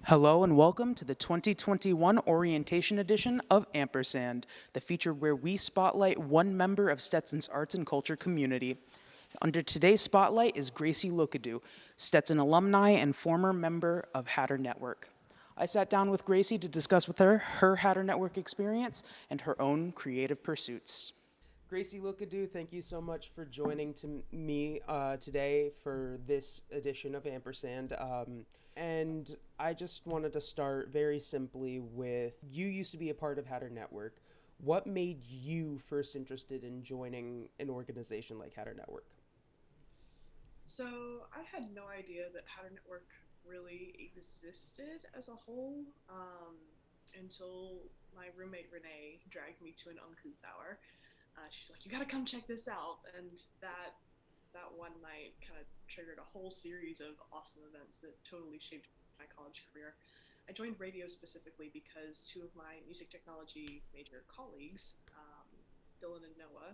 Hello and welcome to the 2021 Orientation Edition of Ampersand, the feature where we spotlight one member of Stetson's arts and culture community. Under today's spotlight is Gracie Lookadoo, Stetson alumni and former member of Hatter Network. I sat down with Gracie to discuss with her Hatter Network experience and her own creative pursuits. Gracie Lookadoo, thank you so much for joining me today for this edition of Ampersand. And I just wanted to start very simply with, you used to be a part of Hatter Network. What made you first interested in joining an organization like Hatter Network? So I had no idea that Hatter Network really existed as a whole until my roommate Renee dragged me to an uncouth hour. She's like, "You got to come check this out," and that one night kind of triggered a whole series of awesome events that totally shaped my college career. I joined radio specifically because two of my music technology major colleagues, Dylan and Noah,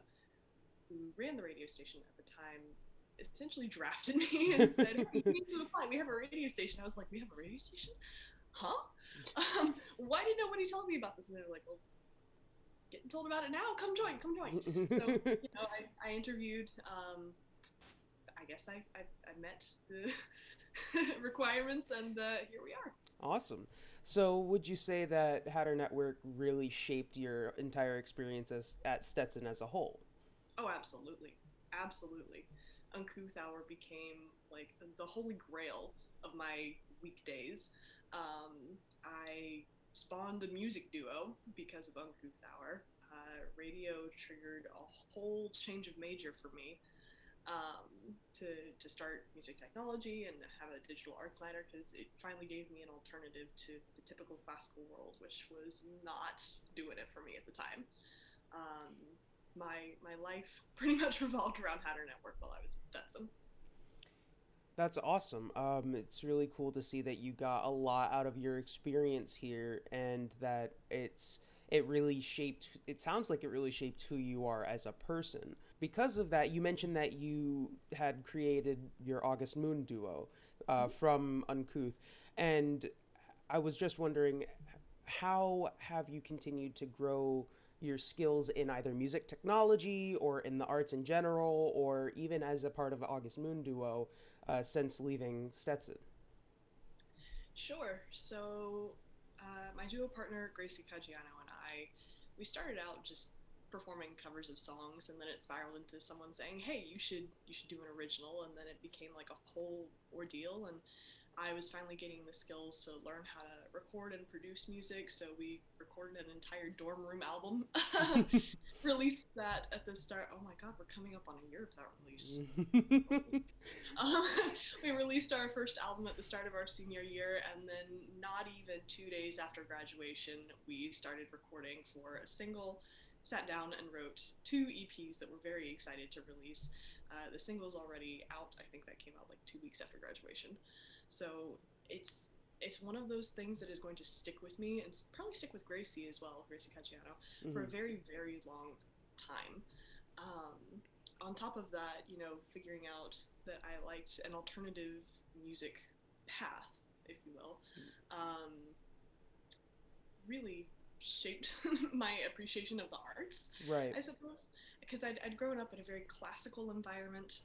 who ran the radio station at the time, essentially drafted me and said, "Hey, you need to apply. We have a radio station." I was like, "We have a radio station? Huh? Why did nobody tell me about this?" And they're like, "Well, getting told about it now. Come join. Come join." So, I interviewed. I guess I met the requirements, and here we are. Awesome. So, would you say that Hatter Network really shaped your entire experience at Stetson as a whole? Oh, absolutely. Absolutely. Uncouth Hour became like the holy grail of my weekdays. I spawned a music duo because of Uncouth Hour. Radio triggered a whole change of major for me, to start music technology and have a digital arts minor, because it finally gave me an alternative to the typical classical world, which was not doing it for me at the time. Um, my life pretty much revolved around Hatter Network while I was at Stetson. That's awesome. It's really cool to see that you got a lot out of your experience here, and that it really shaped. It sounds like it really shaped who you are as a person. Because of that, you mentioned that you had created your August Moon duo from Uncouth, and I was just wondering, how have you continued to grow your skills in either music technology or in the arts in general, or even as a part of August Moon Duo since leaving Stetson? Sure. So, my duo partner Gracie Caggiano and I, we started out just performing covers of songs, and then it spiraled into someone saying, "Hey, you should do an original," and then it became like a whole ordeal. And I was finally getting the skills to learn how to record and produce music, so we recorded an entire dorm room album. Released that at the start. Oh my god, we're coming up on a year of that release. Um, we released our first album at the start of our senior year, and then not even 2 days after graduation, we started recording for a single, sat down and wrote two EPs that we're very excited to release. The single's already out. I think that came out like 2 weeks after graduation. So it's one of those things that is going to stick with me, and probably stick with Gracie as well, Gracie Caggiano, for a Mm-hmm. very, very long time. Um, on top of that, figuring out that I liked an alternative music path, if you will, um, really shaped my appreciation of the arts, Right. I suppose, because I'd grown up in a very classical environment.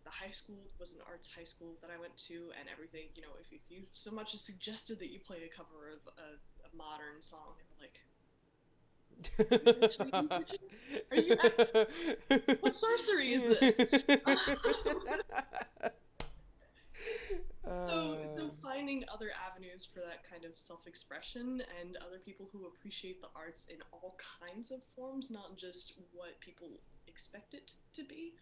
The high school was an arts high school that I went to, and everything, if you so much as suggested that you play a cover of a modern song, they were like, "Are you actually a musician? Are you? What sorcery is this?" So finding other avenues for that kind of self-expression, and other people who appreciate the arts in all kinds of forms, not just what people expect it to be,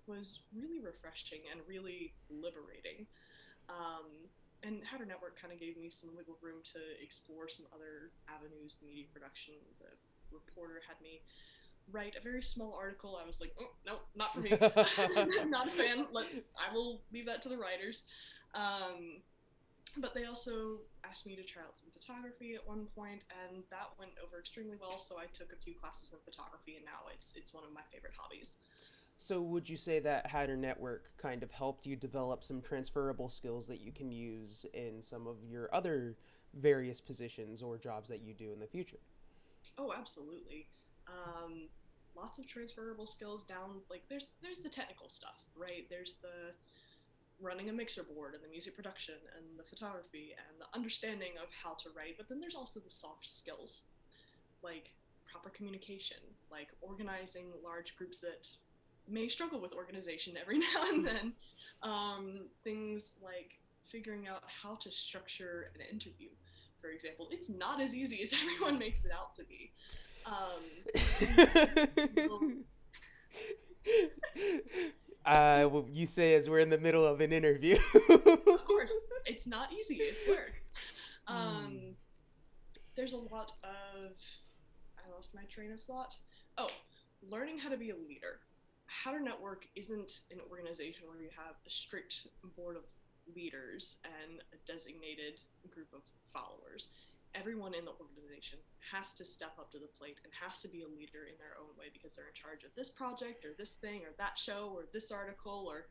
was really refreshing and really liberating. Um, and Hatter Network kind of gave me some wiggle room to explore some other avenues in media production. The reporter had me write a very small article. I was like, "Oh, no, not for me." Not a fan. I will leave that to the writers. Um, but they also asked me to try out some photography at one point, and that went over extremely well. So I took a few classes in photography, and now it's one of my favorite hobbies. So would you say that Hatter Network kind of helped you develop some transferable skills that you can use in some of your other various positions or jobs that you do in the future? Oh, absolutely. Um, Lots of transferable skills down. Like there's the technical stuff, right? There's the running a mixer board and the music production and the photography and the understanding of how to write. But then there's also the soft skills, like proper communication, like organizing large groups that may struggle with organization every now and then. Things like figuring out how to structure an interview, for example. It's not as easy as everyone makes it out to be. So, Well, you say as we're in the middle of an interview. of course, it's not easy. It's work. Um, there's a lot of I lost my train of thought. Oh, learning how to be a leader. Hatter Network isn't an organization where you have a strict board of leaders and a designated group of followers. Everyone in the organization has to step up to the plate and has to be a leader in their own way because they're in charge of this project or this thing or that show or this article or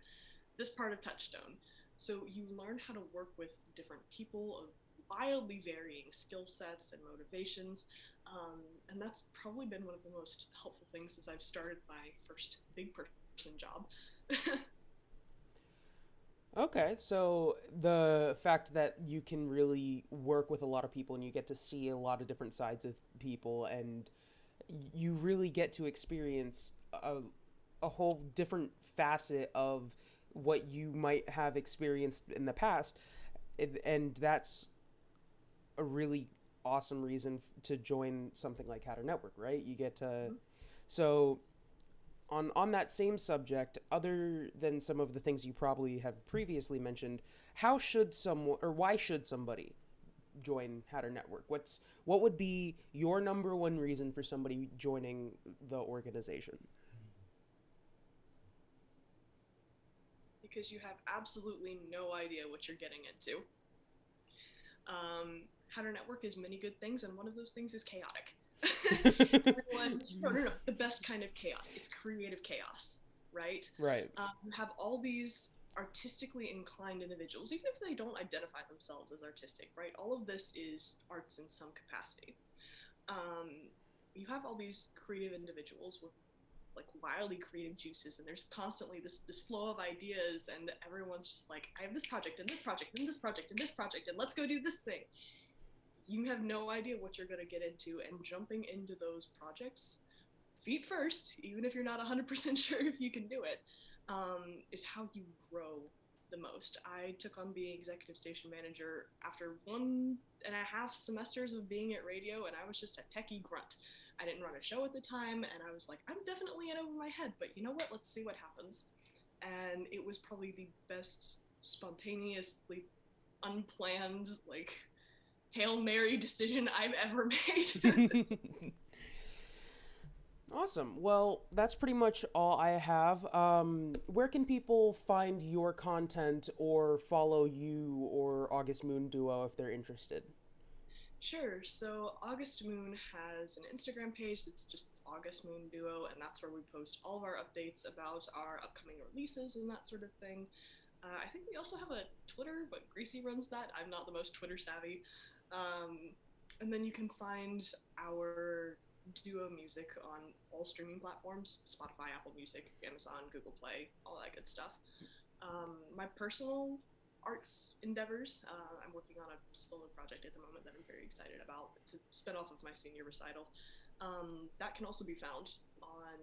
this part of Touchstone. So you learn how to work with different people of wildly varying skill sets and motivations. And that's probably been one of the most helpful things since I've started my first big person job. Okay, so the fact that you can really work with a lot of people and you get to see a lot of different sides of people and you really get to experience a whole different facet of what you might have experienced in the past, and that's a really awesome reason to join something like Hatter Network, right? You get to so on that same subject, other than some of the things you probably have previously mentioned, how should someone or why should somebody join Hatter Network? What would be your number one reason for somebody joining the organization? Because you have absolutely no idea what you're getting into. Hatter Network is many good things, and one of those things is chaotic. Everyone, no, the best kind of chaos. It's creative chaos, right? Right. You have all these artistically inclined individuals, even if they don't identify themselves as artistic, right? All of this is arts in some capacity. Um, you have all these creative individuals with like wildly creative juices, and there's constantly this flow of ideas, and everyone's just like, I have this project and this project and this project and this project, and let's go do this thing. You have no idea what you're going to get into, and jumping into those projects feet first, even if you're not 100% sure if you can do it, is how you grow the most. I took on being executive station manager after 1.5 semesters of being at radio, and I was just a techie grunt. I didn't run a show at the time, and I was like, I'm definitely in over my head, but you know what? Let's see what happens. And it was probably the best spontaneously unplanned, like, Hail Mary decision I've ever made. Awesome. Well, that's pretty much all I have. Where can people find your content or follow you or August Moon Duo if they're interested? Sure. So August Moon has an Instagram page that's just August Moon Duo, and that's where we post all of our updates about our upcoming releases and that sort of thing. I think we also have a Twitter, but Gracie runs that. I'm not the most Twitter savvy. Um, and then you can find our duo music on all streaming platforms: Spotify, Apple Music, Amazon, Google Play, all that good stuff. My personal arts endeavors, I'm working on a solo project at the moment that I'm very excited about. It's a spinoff of my senior recital. That can also be found on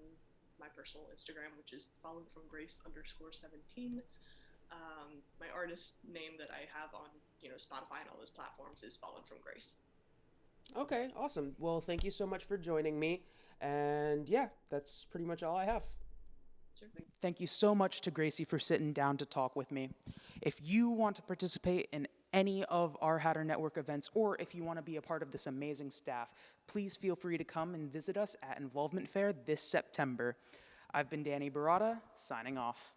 my personal Instagram, which is followed from Grace_17. My artist name that I have on Spotify and all those platforms is followed from Grace. Okay, awesome. Well, thank you so much for joining me. And yeah, that's pretty much all I have. Sure thing. Thank you so much to Gracie for sitting down to talk with me. If you want to participate in any of our Hatter Network events, or if you want to be a part of this amazing staff, please feel free to come and visit us at Involvement Fair this September. I've been Danny Barada, signing off.